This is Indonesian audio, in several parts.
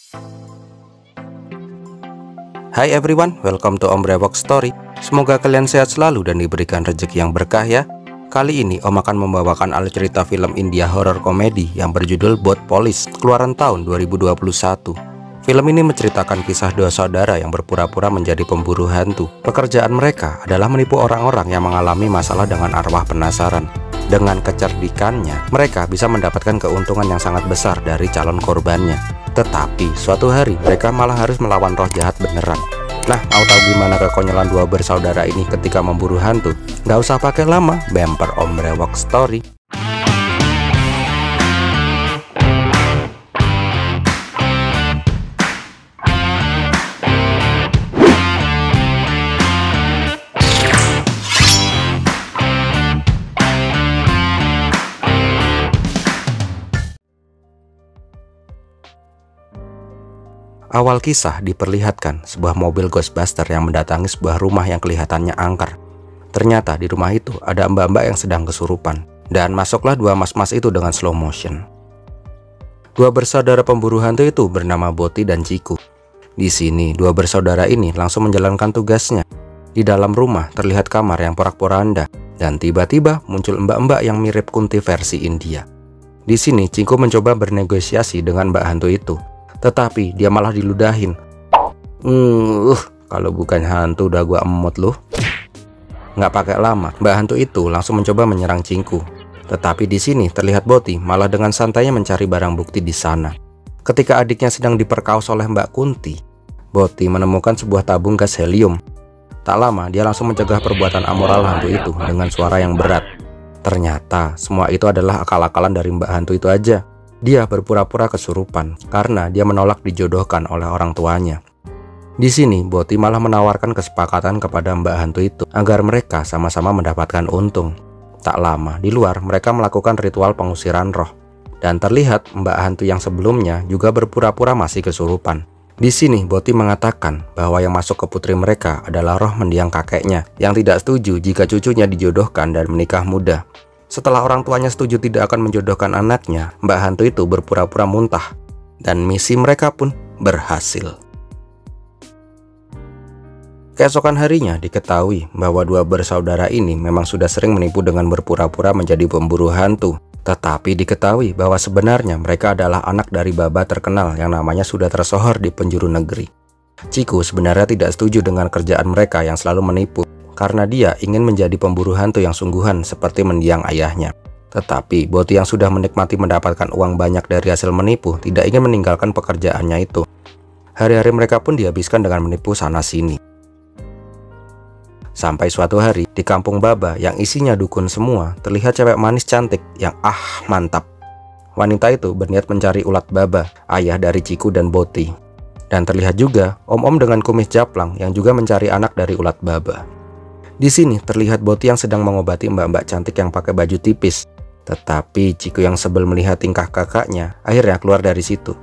Hai everyone, welcome to Om Brewok Story. Semoga kalian sehat selalu dan diberikan rezeki yang berkah ya. Kali ini Om akan membawakan alur cerita film India horror komedi yang berjudul Boat Police, keluaran tahun 2021. Film ini menceritakan kisah dua saudara yang berpura-pura menjadi pemburu hantu. Pekerjaan mereka adalah menipu orang-orang yang mengalami masalah dengan arwah penasaran. Dengan kecerdikannya, mereka bisa mendapatkan keuntungan yang sangat besar dari calon korbannya. Tetapi suatu hari mereka malah harus melawan roh jahat beneran. Nah, mau tahu gimana kekonyolan dua bersaudara ini ketika memburu hantu? Gak usah pakai lama, bumper Om Brewok Story. Awal kisah diperlihatkan sebuah mobil Ghostbuster yang mendatangi sebuah rumah yang kelihatannya angker. Ternyata di rumah itu ada mbak-mbak yang sedang kesurupan, dan masuklah dua mas-mas itu dengan slow motion. Dua bersaudara pemburu hantu itu bernama Boti dan Ciku. Di sini dua bersaudara ini langsung menjalankan tugasnya. Di dalam rumah terlihat kamar yang porak-poranda, dan tiba-tiba muncul mbak-mbak yang mirip Kunti versi India. Di sini Ciku mencoba bernegosiasi dengan mbak hantu itu. Tetapi dia malah diludahin. Kalau bukan hantu udah gua emot loh. Nggak pakai lama, mbak hantu itu langsung mencoba menyerang Cingku. Tetapi di sini terlihat Boti malah dengan santainya mencari barang bukti di sana. Ketika adiknya sedang diperkaos oleh Mbak Kunti, Boti menemukan sebuah tabung gas helium. Tak lama dia langsung mencegah perbuatan amoral hantu itu dengan suara yang berat. Ternyata semua itu adalah akal-akalan dari mbak hantu itu aja. Dia berpura-pura kesurupan karena dia menolak dijodohkan oleh orang tuanya. Di sini Boti malah menawarkan kesepakatan kepada mbak hantu itu agar mereka sama-sama mendapatkan untung. Tak lama di luar mereka melakukan ritual pengusiran roh, dan terlihat mbak hantu yang sebelumnya juga berpura-pura masih kesurupan. Di sini Boti mengatakan bahwa yang masuk ke putri mereka adalah roh mendiang kakeknya yang tidak setuju jika cucunya dijodohkan dan menikah muda. Setelah orang tuanya setuju tidak akan menjodohkan anaknya, mbak hantu itu berpura-pura muntah, dan misi mereka pun berhasil. Keesokan harinya diketahui bahwa dua bersaudara ini memang sudah sering menipu dengan berpura-pura menjadi pemburu hantu. Tetapi diketahui bahwa sebenarnya mereka adalah anak dari baba terkenal yang namanya sudah tersohor di penjuru negeri. Ciku sebenarnya tidak setuju dengan kerjaan mereka yang selalu menipu, karena dia ingin menjadi pemburu hantu yang sungguhan seperti mendiang ayahnya. Tetapi Boti yang sudah menikmati mendapatkan uang banyak dari hasil menipu tidak ingin meninggalkan pekerjaannya itu. Hari-hari mereka pun dihabiskan dengan menipu sana-sini. Sampai suatu hari di kampung Baba yang isinya dukun semua, terlihat cewek manis cantik yang mantap. Wanita itu berniat mencari ulat Baba, ayah dari Ciku dan Boti. Dan terlihat juga om-om dengan kumis japlang yang juga mencari anak dari ulat Baba. Di sini terlihat Boti yang sedang mengobati mbak-mbak cantik yang pakai baju tipis. Tetapi Ciku yang sebel melihat tingkah kakaknya akhirnya keluar dari situ.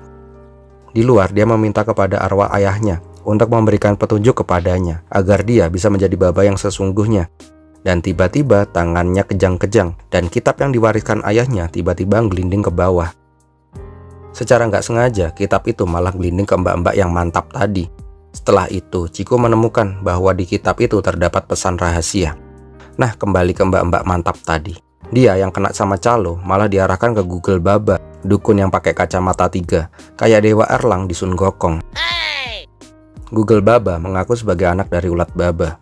Di luar dia meminta kepada arwah ayahnya untuk memberikan petunjuk kepadanya agar dia bisa menjadi baba yang sesungguhnya. Dan tiba-tiba tangannya kejang-kejang dan kitab yang diwariskan ayahnya tiba-tiba gelinding ke bawah. Secara nggak sengaja kitab itu malah gelinding ke mbak-mbak yang mantap tadi. Setelah itu, Ciku menemukan bahwa di kitab itu terdapat pesan rahasia. Nah, kembali ke mbak-mbak mantap tadi. Dia yang kena sama calo malah diarahkan ke Google Baba, dukun yang pakai kacamata 3, kayak Dewa Erlang di Sun Gokong. Google Baba mengaku sebagai anak dari ulat Baba.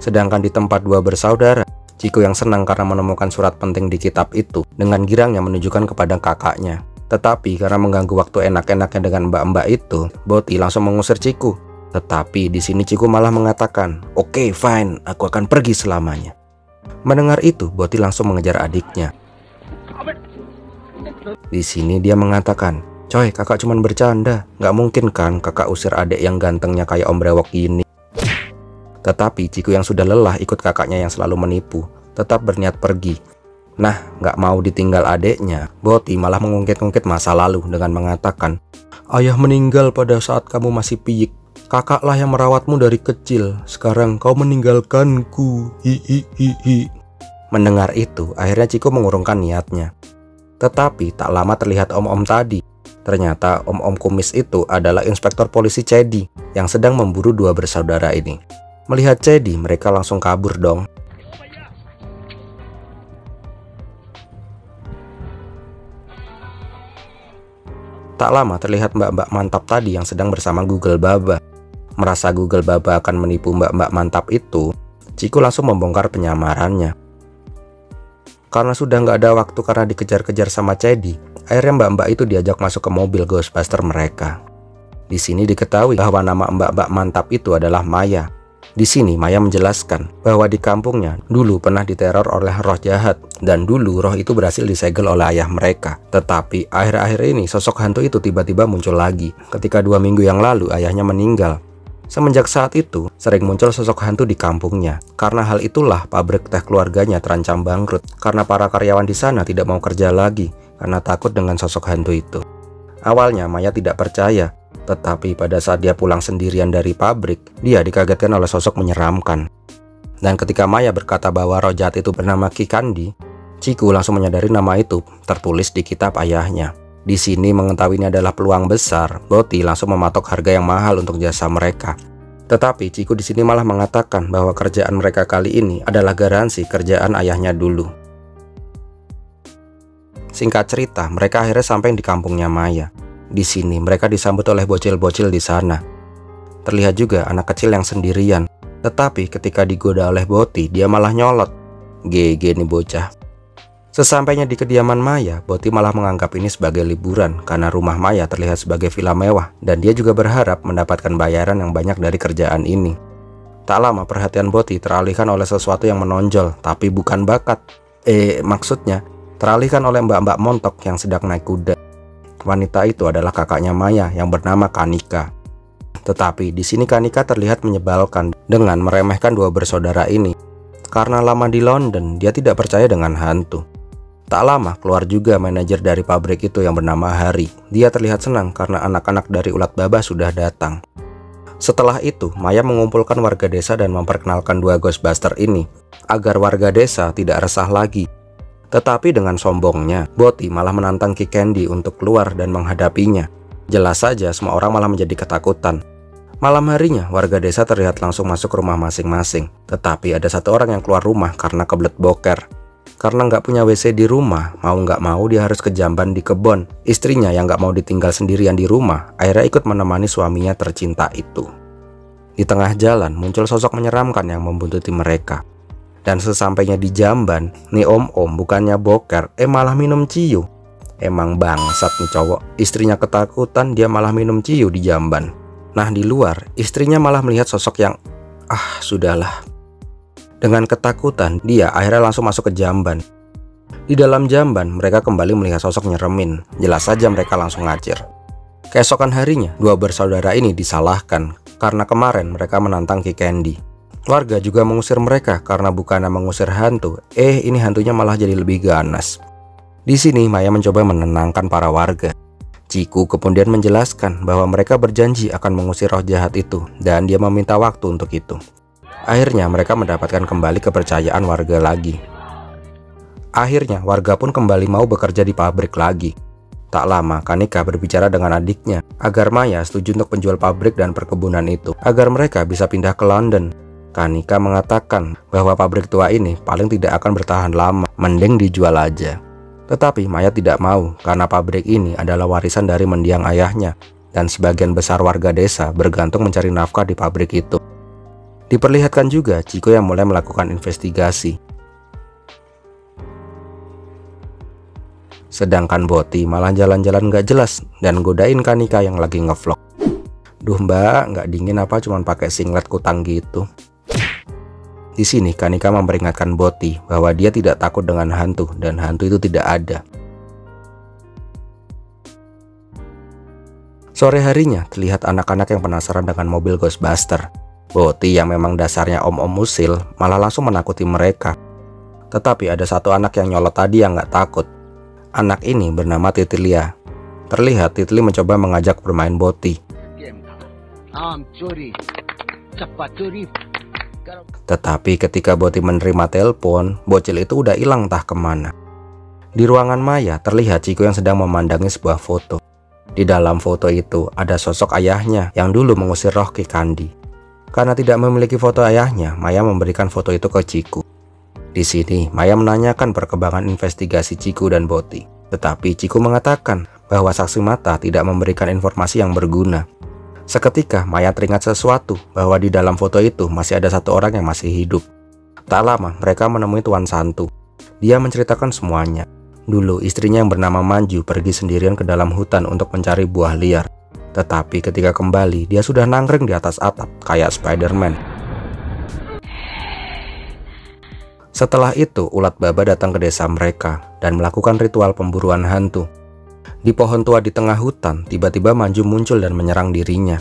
Sedangkan di tempat dua bersaudara, Ciku yang senang karena menemukan surat penting di kitab itu dengan girangnya menunjukkan kepada kakaknya. Tetapi karena mengganggu waktu enak-enaknya dengan mbak-mbak itu, Boti langsung mengusir Ciku. Tetapi di sini Ciku malah mengatakan, "Oke, fine, aku akan pergi selamanya." Mendengar itu, Boti langsung mengejar adiknya. Di sini dia mengatakan, "Coy, kakak cuman bercanda. Nggak mungkin kan kakak usir adik yang gantengnya kayak Om Brewok ini." Tetapi Ciku yang sudah lelah ikut kakaknya yang selalu menipu, tetap berniat pergi. Nah, nggak mau ditinggal adiknya, Boti malah mengungkit-ungkit masa lalu dengan mengatakan, "Ayah meninggal pada saat kamu masih piyik. Kakaklah yang merawatmu dari kecil. Sekarang kau meninggalkanku. Hi. Mendengar itu, akhirnya Ciku mengurungkan niatnya. Tetapi tak lama terlihat om-om tadi. Ternyata om-om kumis itu adalah inspektor polisi Cedi yang sedang memburu dua bersaudara ini. Melihat Cedi, mereka langsung kabur dong. Tak lama terlihat mbak-mbak mantap tadi yang sedang bersama Google Baba. Merasa Google Baba akan menipu mbak-mbak mantap itu, Ciku langsung membongkar penyamarannya. Karena sudah nggak ada waktu karena dikejar-kejar sama Cedi, akhirnya mbak-mbak itu diajak masuk ke mobil Ghostbuster mereka. Di sini diketahui bahwa nama mbak-mbak mantap itu adalah Maya. Di sini Maya menjelaskan bahwa di kampungnya dulu pernah diteror oleh roh jahat dan dulu roh itu berhasil disegel oleh ayah mereka. Tetapi akhir-akhir ini sosok hantu itu tiba-tiba muncul lagi ketika 2 minggu yang lalu ayahnya meninggal. Semenjak saat itu, sering muncul sosok hantu di kampungnya. Karena hal itulah pabrik teh keluarganya terancam bangkrut karena para karyawan di sana tidak mau kerja lagi karena takut dengan sosok hantu itu. Awalnya Maya tidak percaya, tetapi pada saat dia pulang sendirian dari pabrik, dia dikagetkan oleh sosok menyeramkan. Dan ketika Maya berkata bahwa roh jahat itu bernama Ki Kandi, Ciku langsung menyadari nama itu tertulis di kitab ayahnya. Di sini mengetahui ini adalah peluang besar, Boti langsung mematok harga yang mahal untuk jasa mereka. Tetapi Ciku di sini malah mengatakan bahwa kerjaan mereka kali ini adalah garansi kerjaan ayahnya dulu. Singkat cerita, mereka akhirnya sampai di kampungnya Maya. Di sini mereka disambut oleh bocil-bocil di sana. Terlihat juga anak kecil yang sendirian. Tetapi ketika digoda oleh Boti, dia malah nyolot. GG nih bocah. Sesampainya di kediaman Maya, Boti malah menganggap ini sebagai liburan karena rumah Maya terlihat sebagai villa mewah dan dia juga berharap mendapatkan bayaran yang banyak dari kerjaan ini. Tak lama perhatian Boti teralihkan oleh sesuatu yang menonjol tapi bukan bakat. Maksudnya teralihkan oleh mbak-mbak montok yang sedang naik kuda. Wanita itu adalah kakaknya Maya yang bernama Kanika. Tetapi di sini Kanika terlihat menyebalkan dengan meremehkan dua bersaudara ini. Karena lama di London, dia tidak percaya dengan hantu. Tak lama keluar juga manajer dari pabrik itu yang bernama Hari. Dia terlihat senang karena anak-anak dari ulat baba sudah datang. Setelah itu, Maya mengumpulkan warga desa dan memperkenalkan dua Ghostbuster ini agar warga desa tidak resah lagi. Tetapi dengan sombongnya, Boti malah menantang Ki Kandi untuk keluar dan menghadapinya. Jelas saja semua orang malah menjadi ketakutan. Malam harinya, warga desa terlihat langsung masuk rumah masing-masing. Tetapi ada satu orang yang keluar rumah karena kebelet boker. Karena nggak punya WC di rumah, mau nggak mau dia harus ke jamban di kebon. Istrinya yang nggak mau ditinggal sendirian di rumah, akhirnya ikut menemani suaminya tercinta itu. Di tengah jalan muncul sosok menyeramkan yang membuntuti mereka. Dan sesampainya di jamban, nih om-om bukannya boker, malah minum ciu. Emang bangsat nih cowok, istrinya ketakutan dia malah minum ciu di jamban. Nah di luar, istrinya malah melihat sosok yang, sudahlah. Dengan ketakutan, dia akhirnya langsung masuk ke jamban. Di dalam jamban, mereka kembali melihat sosok nyeremin. Jelas saja mereka langsung ngacir. Keesokan harinya, dua bersaudara ini disalahkan karena kemarin mereka menantang Ki Kandi. Warga juga mengusir mereka karena bukannya mengusir hantu, ini hantunya malah jadi lebih ganas. Di sini Maya mencoba menenangkan para warga. Ciku kemudian menjelaskan bahwa mereka berjanji akan mengusir roh jahat itu dan dia meminta waktu untuk itu. Akhirnya mereka mendapatkan kembali kepercayaan warga lagi. Akhirnya warga pun kembali mau bekerja di pabrik lagi. Tak lama Kanika berbicara dengan adiknya agar Maya setuju untuk penjual pabrik dan perkebunan itu agar mereka bisa pindah ke London. Kanika mengatakan bahwa pabrik tua ini paling tidak akan bertahan lama, mending dijual aja. Tetapi Maya tidak mau karena pabrik ini adalah warisan dari mendiang ayahnya dan sebagian besar warga desa bergantung mencari nafkah di pabrik itu. Diperlihatkan juga Ciku yang mulai melakukan investigasi. Sedangkan Boti malah jalan-jalan gak jelas dan godain Kanika yang lagi ngevlog. Duh mbak, gak dingin apa cuman pakai singlet kutang gitu. Di sini Kanika memperingatkan Boti bahwa dia tidak takut dengan hantu dan hantu itu tidak ada. Sore harinya terlihat anak-anak yang penasaran dengan mobil Ghostbuster. Boti yang memang dasarnya om-om usil malah langsung menakuti mereka. Tetapi ada satu anak yang nyolot tadi yang gak takut. Anak ini bernama Titilia. Terlihat Titili mencoba mengajak bermain Boti. Tetapi ketika Boti menerima telepon, bocil itu udah hilang entah kemana. Di ruangan Maya terlihat Ciku yang sedang memandangi sebuah foto. Di dalam foto itu ada sosok ayahnya yang dulu mengusir roh Ki Kandi. Karena tidak memiliki foto ayahnya, Maya memberikan foto itu ke Ciku. Di sini Maya menanyakan perkembangan investigasi Ciku dan Boti. Tetapi Ciku mengatakan bahwa saksi mata tidak memberikan informasi yang berguna. Seketika Maya teringat sesuatu bahwa di dalam foto itu masih ada satu orang yang masih hidup. Tak lama mereka menemui Tuan Santu. Dia menceritakan semuanya. Dulu istrinya yang bernama Manju pergi sendirian ke dalam hutan untuk mencari buah liar. Tetapi ketika kembali dia sudah nangkring di atas atap kayak Spider-Man. Setelah itu ulat baba datang ke desa mereka dan melakukan ritual pemburuan hantu. Di pohon tua di tengah hutan tiba-tiba Manju muncul dan menyerang dirinya.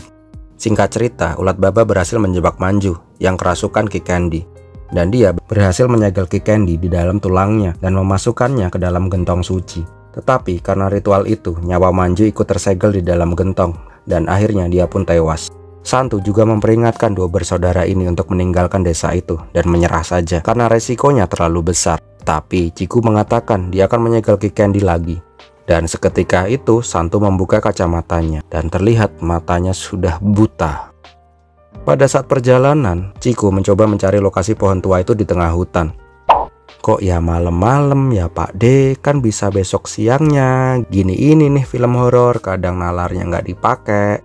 Singkat cerita, ulat baba berhasil menjebak Manju yang kerasukan Ki Kandi. Dan dia berhasil menyegel Ki Kandi di dalam tulangnya dan memasukkannya ke dalam gentong suci. Tetapi karena ritual itu, nyawa Manju ikut tersegel di dalam gentong dan akhirnya dia pun tewas. Santu juga memperingatkan dua bersaudara ini untuk meninggalkan desa itu dan menyerah saja karena resikonya terlalu besar. Tapi Ciku mengatakan dia akan menyegel Ki Kandi lagi. Dan seketika itu Santu membuka kacamatanya dan terlihat matanya sudah buta. Pada saat perjalanan, Ciku mencoba mencari lokasi pohon tua itu di tengah hutan. Kok ya malam-malam ya Pak D, kan bisa besok siangnya. Gini ini nih film horor, kadang nalarnya nggak dipakai.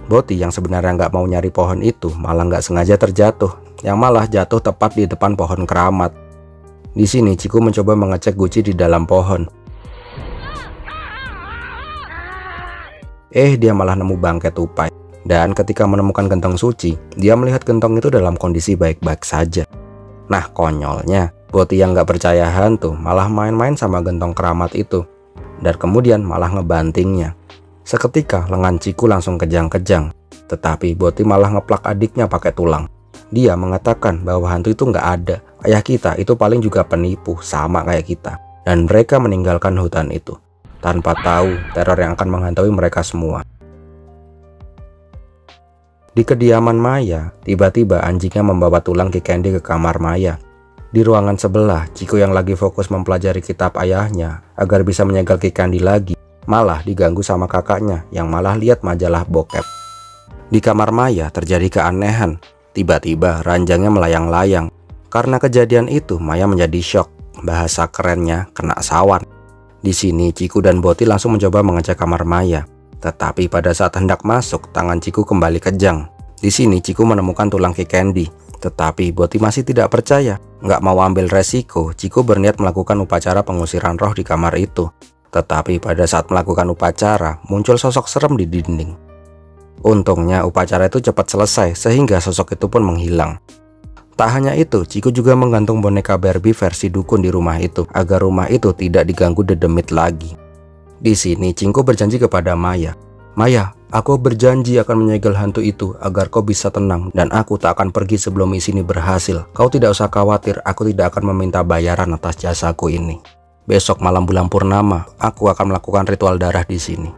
Boti yang sebenarnya nggak mau nyari pohon itu malah nggak sengaja terjatuh, yang malah jatuh tepat di depan pohon keramat. Di sini Ciku mencoba mengecek guci di dalam pohon. Dia malah nemu bangkai tupai. Dan ketika menemukan gentong suci, dia melihat gentong itu dalam kondisi baik-baik saja. Nah konyolnya, Boti yang nggak percaya hantu malah main-main sama gentong keramat itu. Dan kemudian malah ngebantingnya. Seketika lengan Ciku langsung kejang-kejang. Tetapi Boti malah ngeplak adiknya pakai tulang. Dia mengatakan bahwa hantu itu nggak ada. Ayah kita itu paling juga penipu, sama kayak kita. Dan mereka meninggalkan hutan itu tanpa tahu teror yang akan menghantui mereka semua. Di kediaman Maya, tiba-tiba anjingnya membawa tulang Ki Kandi ke kamar Maya. Di ruangan sebelah, Ciku yang lagi fokus mempelajari kitab ayahnya agar bisa menyegel Ki Kandi lagi, malah diganggu sama kakaknya yang malah lihat majalah bokep. Di kamar Maya terjadi keanehan. Tiba-tiba ranjangnya melayang-layang. Karena kejadian itu, Maya menjadi syok. Bahasa kerennya kena sawan. Di sini Ciku dan Boti langsung mencoba mengecek kamar Maya. Tetapi pada saat hendak masuk, tangan Ciku kembali kejang. Di sini Ciku menemukan tulang Ki Kandi. Tetapi Boti masih tidak percaya. Nggak mau ambil resiko, Ciku berniat melakukan upacara pengusiran roh di kamar itu. Tetapi pada saat melakukan upacara, muncul sosok serem di dinding. Untungnya upacara itu cepat selesai sehingga sosok itu pun menghilang. Tak hanya itu, Ciku juga menggantung boneka Barbie versi dukun di rumah itu agar rumah itu tidak diganggu dedemit lagi. Di sini Ciku berjanji kepada Maya. Maya, aku berjanji akan menyegel hantu itu agar kau bisa tenang dan aku tak akan pergi sebelum misi ini berhasil. Kau tidak usah khawatir, aku tidak akan meminta bayaran atas jasaku ini. Besok malam bulan purnama, aku akan melakukan ritual darah di sini.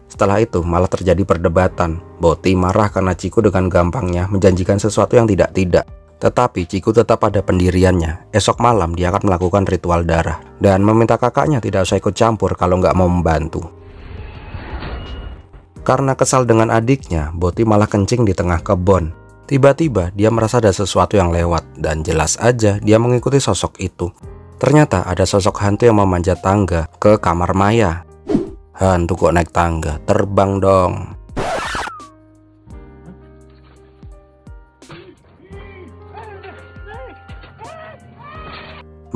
Setelah itu malah terjadi perdebatan. Boti marah karena Ciku dengan gampangnya menjanjikan sesuatu yang tidak-tidak. Tetapi Ciku tetap pada pendiriannya. Esok malam dia akan melakukan ritual darah dan meminta kakaknya tidak usah ikut campur kalau nggak mau membantu. Karena kesal dengan adiknya, Boti malah kencing di tengah kebun. Tiba-tiba dia merasa ada sesuatu yang lewat dan jelas aja dia mengikuti sosok itu. Ternyata ada sosok hantu yang memanjat tangga ke kamar Maya. Hantu kok naik tangga? Terbang dong.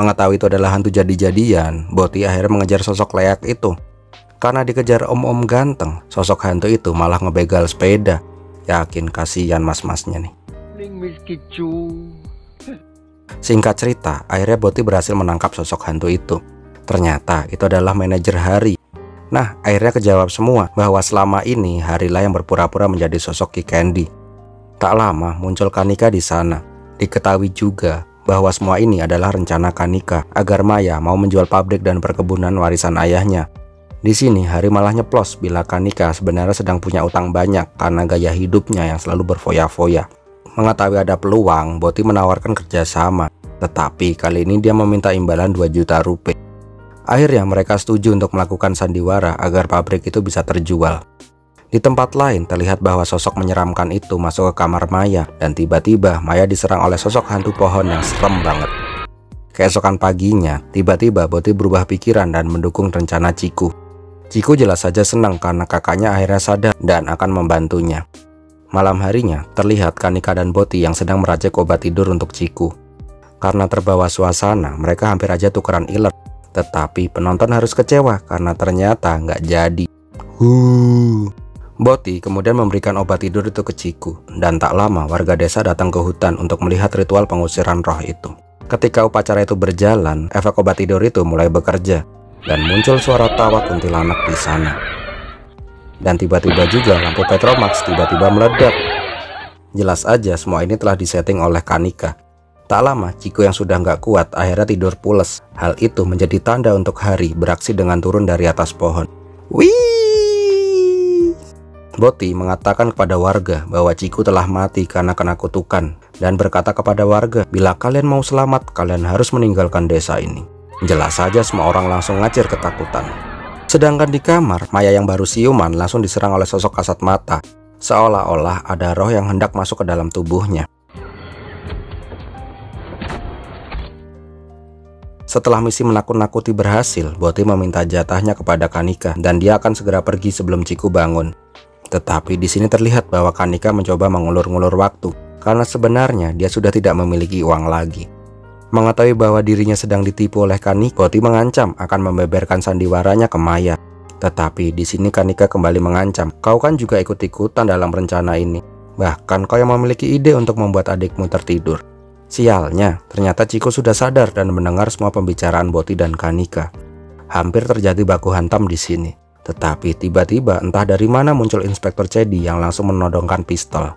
Mengetahui itu adalah hantu jadi-jadian, Boti akhirnya mengejar sosok leak itu. Karena dikejar om-om ganteng, sosok hantu itu malah ngebegal sepeda. Yakin kasihan mas-masnya nih. Singkat cerita, akhirnya Boti berhasil menangkap sosok hantu itu. Ternyata itu adalah manajer Hari. Nah, akhirnya kejawab semua bahwa selama ini Harilah yang berpura-pura menjadi sosok Ki Kandi. Tak lama muncul Kanika di sana. Diketahui juga bahwa semua ini adalah rencana Kanika agar Maya mau menjual pabrik dan perkebunan warisan ayahnya. Di sini Hari malah nyeplos bila Kanika sebenarnya sedang punya utang banyak karena gaya hidupnya yang selalu berfoya-foya. Mengetahui ada peluang, Boti menawarkan kerjasama. Tetapi kali ini dia meminta imbalan 2 juta rupiah. Akhirnya mereka setuju untuk melakukan sandiwara agar pabrik itu bisa terjual. Di tempat lain terlihat bahwa sosok menyeramkan itu masuk ke kamar Maya dan tiba-tiba Maya diserang oleh sosok hantu pohon yang serem banget. Keesokan paginya, tiba-tiba Boti berubah pikiran dan mendukung rencana Ciku. Ciku jelas saja senang karena kakaknya akhirnya sadar dan akan membantunya. Malam harinya, terlihat Kanika dan Boti yang sedang meracik obat tidur untuk Ciku. Karena terbawa suasana, mereka hampir aja tukeran iler. Tetapi penonton harus kecewa karena ternyata nggak jadi. Boti kemudian memberikan obat tidur itu ke Ciku, dan tak lama warga desa datang ke hutan untuk melihat ritual pengusiran roh itu. Ketika upacara itu berjalan, efek obat tidur itu mulai bekerja, dan muncul suara tawa kuntilanak di sana. Dan tiba-tiba juga lampu Petromax tiba-tiba meledak. Jelas aja semua ini telah disetting oleh Kanika. Tak lama, Ciku yang sudah nggak kuat akhirnya tidur pules. Hal itu menjadi tanda untuk Hari beraksi dengan turun dari atas pohon. Wih! Boti mengatakan kepada warga bahwa Ciku telah mati karena kena kutukan dan berkata kepada warga, bila kalian mau selamat, kalian harus meninggalkan desa ini. Jelas saja semua orang langsung ngacir ketakutan. Sedangkan di kamar, Maya yang baru siuman langsung diserang oleh sosok kasat mata, seolah-olah ada roh yang hendak masuk ke dalam tubuhnya. Setelah misi menakut-nakuti berhasil, Boti meminta jatahnya kepada Kanika dan dia akan segera pergi sebelum Ciku bangun. Tetapi di sini terlihat bahwa Kanika mencoba mengulur-ngulur waktu karena sebenarnya dia sudah tidak memiliki uang lagi. Mengetahui bahwa dirinya sedang ditipu oleh Kanika, Boti mengancam akan membeberkan sandiwaranya ke Maya. Tetapi di sini Kanika kembali mengancam, kau kan juga ikut-ikutan dalam rencana ini. Bahkan kau yang memiliki ide untuk membuat adikmu tertidur. Sialnya, ternyata Ciku sudah sadar dan mendengar semua pembicaraan Boti dan Kanika. Hampir terjadi baku hantam di sini. Tetapi tiba-tiba entah dari mana muncul Inspektur Cedi yang langsung menodongkan pistol.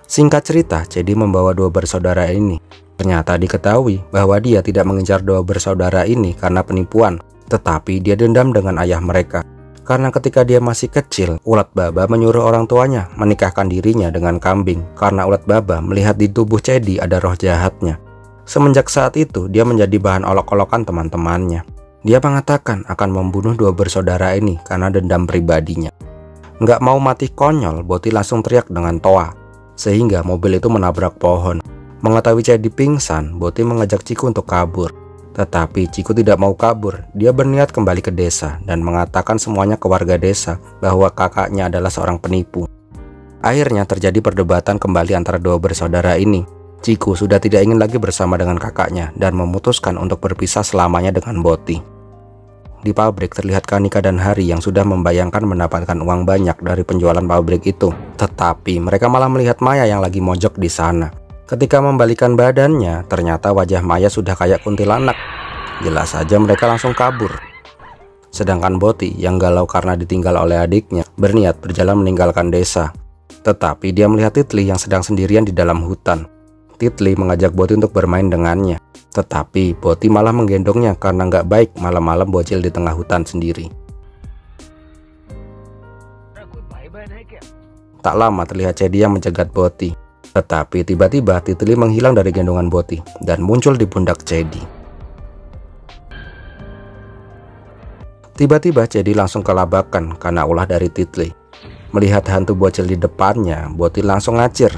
Singkat cerita, Cedi membawa dua bersaudara ini. Ternyata diketahui bahwa dia tidak mengejar dua bersaudara ini karena penipuan, tetapi dia dendam dengan ayah mereka. Karena ketika dia masih kecil, Ulat Baba menyuruh orang tuanya menikahkan dirinya dengan kambing karena Ulat Baba melihat di tubuh Cedi ada roh jahatnya. Semenjak saat itu, dia menjadi bahan olok-olokan teman-temannya. Dia mengatakan akan membunuh dua bersaudara ini karena dendam pribadinya. Nggak mau mati konyol, Boti langsung teriak dengan toa, sehingga mobil itu menabrak pohon. Mengetahui Cedi pingsan, Boti mengajak Ciku untuk kabur. Tetapi Ciku tidak mau kabur, dia berniat kembali ke desa dan mengatakan semuanya ke warga desa bahwa kakaknya adalah seorang penipu. Akhirnya terjadi perdebatan kembali antara dua bersaudara ini. Ciku sudah tidak ingin lagi bersama dengan kakaknya dan memutuskan untuk berpisah selamanya dengan Boti. Di pabrik terlihat Kanika dan Hari yang sudah membayangkan mendapatkan uang banyak dari penjualan pabrik itu. Tetapi mereka malah melihat Maya yang lagi mojok di sana. Ketika membalikan badannya, ternyata wajah Maya sudah kayak kuntilanak. Jelas saja mereka langsung kabur. Sedangkan Boti yang galau karena ditinggal oleh adiknya berniat berjalan meninggalkan desa. Tetapi dia melihat Titli yang sedang sendirian di dalam hutan. Titli mengajak Boti untuk bermain dengannya. Tetapi Boti malah menggendongnya karena nggak baik malam-malam bocil di tengah hutan sendiri. Tak lama terlihat Cedi yang mencegat Boti. Tetapi tiba-tiba Titli menghilang dari gendongan Boti dan muncul di pundak Cedi. Tiba-tiba Cedi langsung kelabakan karena ulah dari Titli. Melihat hantu bocil di depannya, Boti langsung ngacir.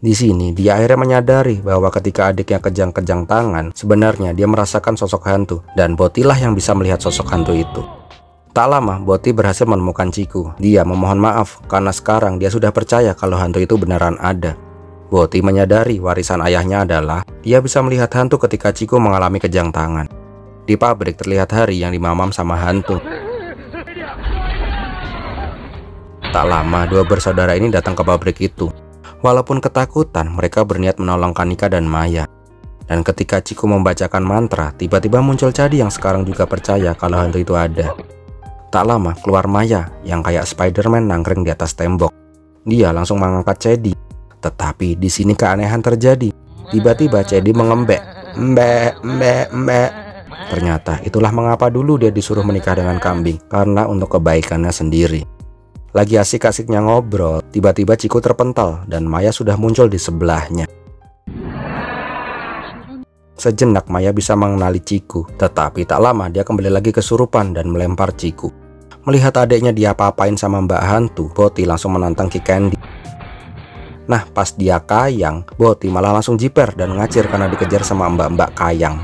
Di sini dia akhirnya menyadari bahwa ketika adiknya kejang-kejang tangan, sebenarnya dia merasakan sosok hantu dan Botilah yang bisa melihat sosok hantu itu. Tak lama Boti berhasil menemukan Ciku. Dia memohon maaf karena sekarang dia sudah percaya kalau hantu itu beneran ada. Boti menyadari warisan ayahnya adalah dia bisa melihat hantu ketika Ciku mengalami kejang tangan. Di pabrik terlihat Hari yang dimamam sama hantu. Tak lama dua bersaudara ini datang ke pabrik itu. Walaupun ketakutan, mereka berniat menolong Kanika dan Maya. Dan ketika Ciku membacakan mantra, tiba-tiba muncul Cedi yang sekarang juga percaya kalau hantu itu ada. Tak lama keluar Maya yang kayak Spider-Man nangkring di atas tembok. Dia langsung mengangkat Cedi. Tetapi di sini keanehan terjadi. Tiba-tiba Cedi mengembek, "Mbek, mbek, mbek." Ternyata itulah mengapa dulu dia disuruh menikah dengan kambing, karena untuk kebaikannya sendiri. Lagi asik-asiknya ngobrol, tiba-tiba Ciku terpental dan Maya sudah muncul di sebelahnya. Sejenak Maya bisa mengenali Chiku, tetapi tak lama dia kembali lagi kesurupan dan melempar Chiku. Melihat adiknya diapa-apain sama Mbak Hantu, Boti langsung menantang Ki Candy. Nah, pas dia kayang, Boti malah langsung jiper dan ngacir karena dikejar sama mbak-mbak kayang.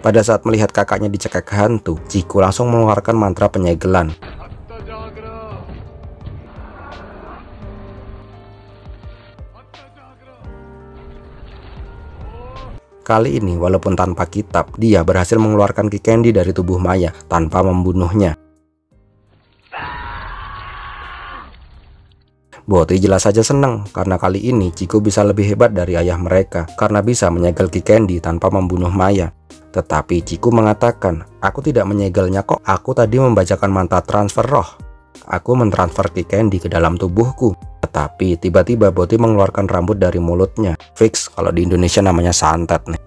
Pada saat melihat kakaknya dicekek hantu, Chiku langsung mengeluarkan mantra penyegelan. Kali ini walaupun tanpa kitab, dia berhasil mengeluarkan Ki Candy dari tubuh Maya tanpa membunuhnya. Boti jelas saja senang karena kali ini Chiku bisa lebih hebat dari ayah mereka karena bisa menyegel Ki Candy tanpa membunuh Maya. Tetapi Chiku mengatakan, aku tidak menyegelnya kok, aku tadi membacakan mantra transfer roh. Aku mentransfer Ki Candy ke dalam tubuhku. Tetapi tiba-tiba Boti mengeluarkan rambut dari mulutnya. Fix kalau di Indonesia namanya santet nih.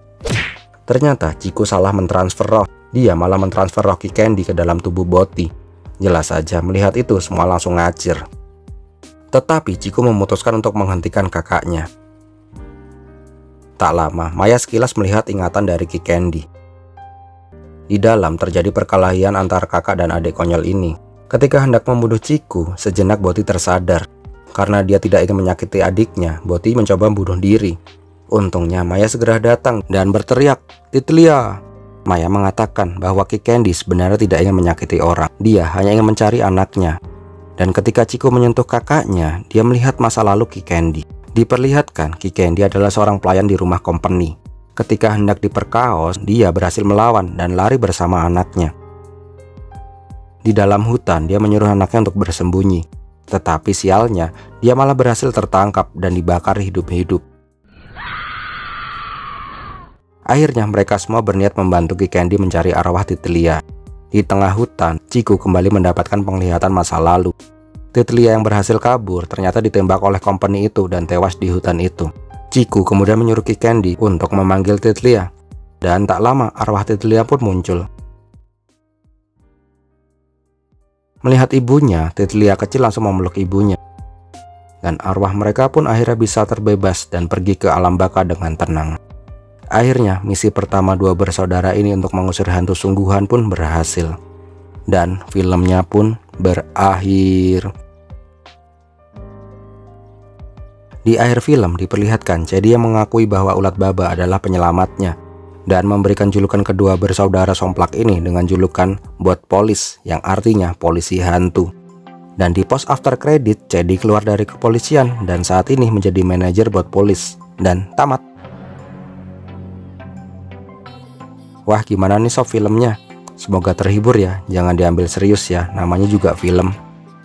Ternyata Chiku salah mentransfer roh. Dia malah mentransfer roh Ki Candy ke dalam tubuh Boti. Jelas saja melihat itu semua langsung ngacir. Tetapi Chiku memutuskan untuk menghentikan kakaknya. Tak lama, Maya sekilas melihat ingatan dari Ki Candy. Di dalam terjadi perkelahian antara kakak dan adik konyol ini. Ketika hendak membunuh Chiku, sejenak Boti tersadar. Karena dia tidak ingin menyakiti adiknya, Boti mencoba bunuh diri. Untungnya Maya segera datang dan berteriak, "Titlia!" Maya mengatakan bahwa Ki Candy sebenarnya tidak ingin menyakiti orang. Dia hanya ingin mencari anaknya. Dan ketika Chiku menyentuh kakaknya, dia melihat masa lalu Ki Candy. Diperlihatkan Ki Candy adalah seorang pelayan di rumah company. Ketika hendak diperkaos, dia berhasil melawan dan lari bersama anaknya. Di dalam hutan, dia menyuruh anaknya untuk bersembunyi. Tetapi sialnya, dia malah berhasil tertangkap dan dibakar hidup-hidup. Akhirnya mereka semua berniat membantu Ki Candy mencari arwah Titlia. Di tengah hutan, Chiku kembali mendapatkan penglihatan masa lalu. Titlia yang berhasil kabur ternyata ditembak oleh company itu dan tewas di hutan itu. Chiku kemudian menyuruh Ki Candy untuk memanggil Titlia. Dan tak lama arwah Titlia pun muncul. Melihat ibunya, Titlia kecil langsung memeluk ibunya. Dan arwah mereka pun akhirnya bisa terbebas dan pergi ke alam baka dengan tenang. Akhirnya misi pertama dua bersaudara ini untuk mengusir hantu sungguhan pun berhasil. Dan filmnya pun berakhir. Di akhir film diperlihatkan Cedi yang mengakui bahwa ulat baba adalah penyelamatnya. Dan memberikan julukan kedua bersaudara somplak ini dengan julukan Bot Polis yang artinya polisi hantu. Dan di post after credit Cedi keluar dari kepolisian dan saat ini menjadi manajer Bot Polis. Dan tamat. Wah, gimana nih sob filmnya? Semoga terhibur ya, jangan diambil serius ya, namanya juga film.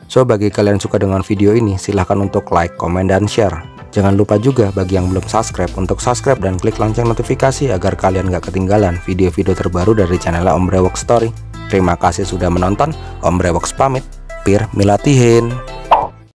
So, bagi kalian suka dengan video ini, silahkan untuk like, komen, dan share. Jangan lupa juga bagi yang belum subscribe untuk subscribe dan klik lonceng notifikasi agar kalian gak ketinggalan video-video terbaru dari channel Om Brewok Story. Terima kasih sudah menonton, Om Brewok pamit, Pir Milatihin.